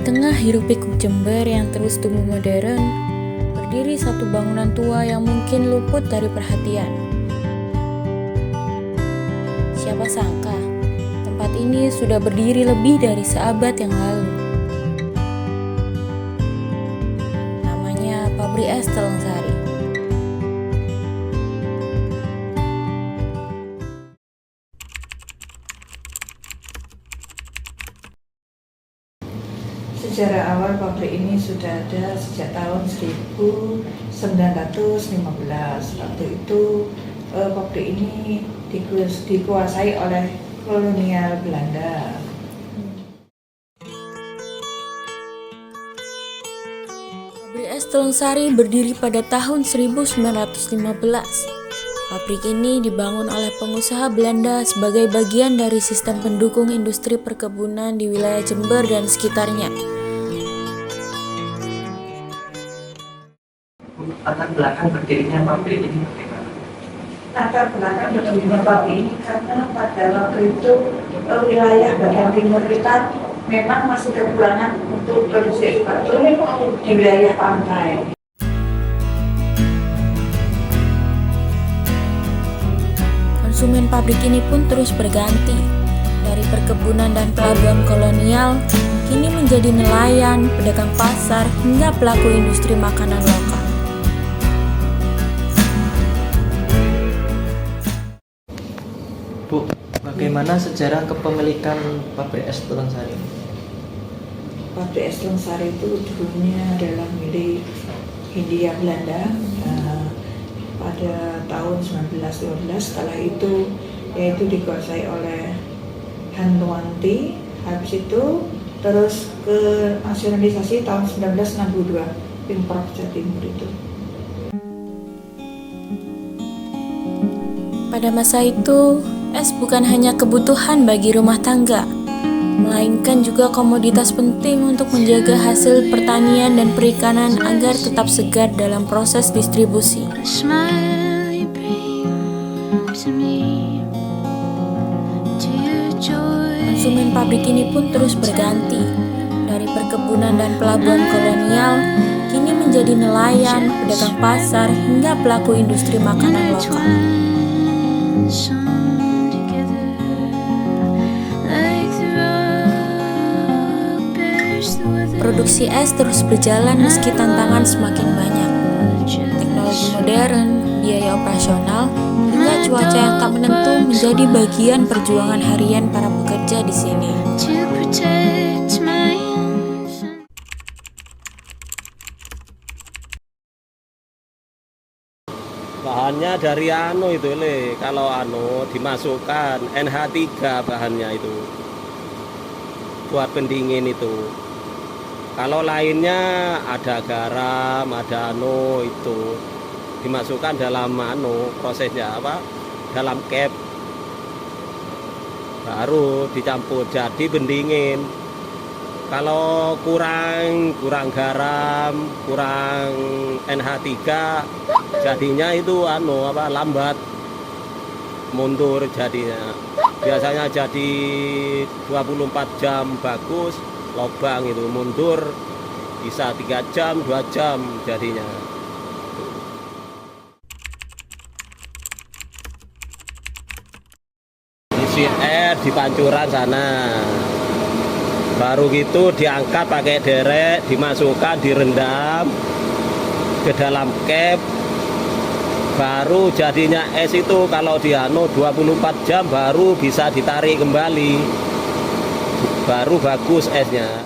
tengah hiruk-pikuk Jember yang terus tumbuh modern, berdiri satu bangunan tua yang mungkin luput dari perhatian. Siapa sangka, tempat ini sudah berdiri lebih dari seabad yang lalu. Namanya Pabrik Es Telongsari. Sejarah awal pabrik ini sudah ada sejak tahun 1915. Waktu itu pabrik ini dikuasai oleh kolonial Belanda. Pabrik Es Telongsari berdiri pada tahun 1915. Pabrik ini dibangun oleh pengusaha Belanda sebagai bagian dari sistem pendukung industri perkebunan di wilayah Jember dan sekitarnya. Latar belakang berdirinya pabrik ini bagaimana? Latar belakang berdirinya pabrik ini karena pada waktu itu wilayah bagian timur kita memang masih kekurangan untuk produksi sepatu di wilayah pantai. Konsumen pabrik ini pun terus berganti. Dari perkebunan dan pelabuhan kolonial, kini menjadi nelayan, pedagang pasar, hingga pelaku industri makanan lokal. Bu, bagaimana sejarah kepemilikan pabrik es Telongsari? Pabrik es Telongsari itu dulunya adalah milik Hindia Belanda. Pada tahun 1915, setelah itu yaitu dikuasai oleh Han Tuanti. Habis itu terus ke nasionalisasi tahun 1962 Pemprov Jawa Timur itu. Pada masa itu, es bukan hanya kebutuhan bagi rumah tangga, melainkan juga komoditas penting untuk menjaga hasil pertanian dan perikanan agar tetap segar dalam proses distribusi. Konsumen pabrik ini pun terus berganti. Dari perkebunan dan pelabuhan kolonial, kini menjadi nelayan, pedagang pasar, hingga pelaku industri makanan lokal. Produksi es terus berjalan meski tantangan semakin banyak. Teknologi modern, biaya operasional, hingga cuaca yang tak menentu menjadi bagian perjuangan harian para pekerja di sini. Bahannya dari itu kalau dimasukkan NH3 bahannya itu buat pendingin itu. Kalau lainnya ada garam, ada itu dimasukkan dalam prosesnya dalam cap baru dicampur jadi pendingin. Kalau kurang garam, kurang NH3 jadinya itu lambat mundur jadinya. Biasanya jadi 24 jam bagus, lobang itu mundur bisa 3 jam, 2 jam jadinya. Isi air di pancuran sana. Baru gitu diangkat pakai derek, dimasukkan, direndam ke dalam cap. Baru jadinya es itu kalau 24 jam baru bisa ditarik kembali. Baru bagus esnya.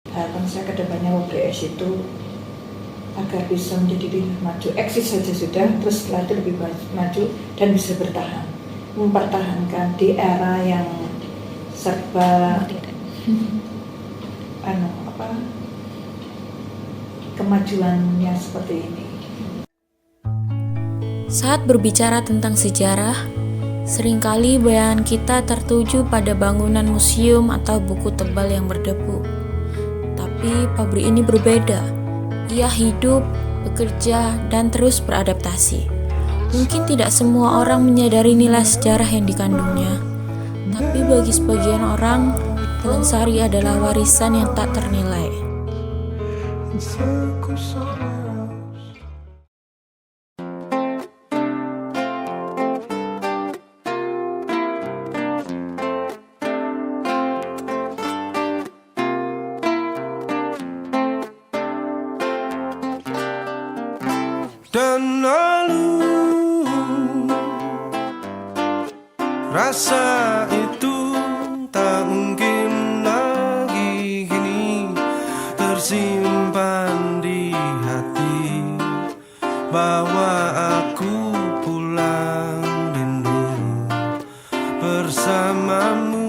Harapan saya ke depannya pabrik es itu agar bisa menjadi lebih maju. Eksis saja sudah, terus setelah itu lebih maju dan bisa bertahan, mempertahankan di era yang serba kemajuannya seperti ini. Saat berbicara tentang sejarah, seringkali bayangan kita tertuju pada bangunan museum atau buku tebal yang berdebu. Tapi pabrik ini berbeda. Ia hidup, bekerja, dan terus beradaptasi. Mungkin tidak semua orang menyadari nilai sejarah yang dikandungnya, tapi bagi sebagian orang, Taman Sari adalah warisan yang tak ternilai. Dan lalu rasa itu tak mungkin lagi kini tersimpan di hati, bawa aku pulang rindu bersamamu.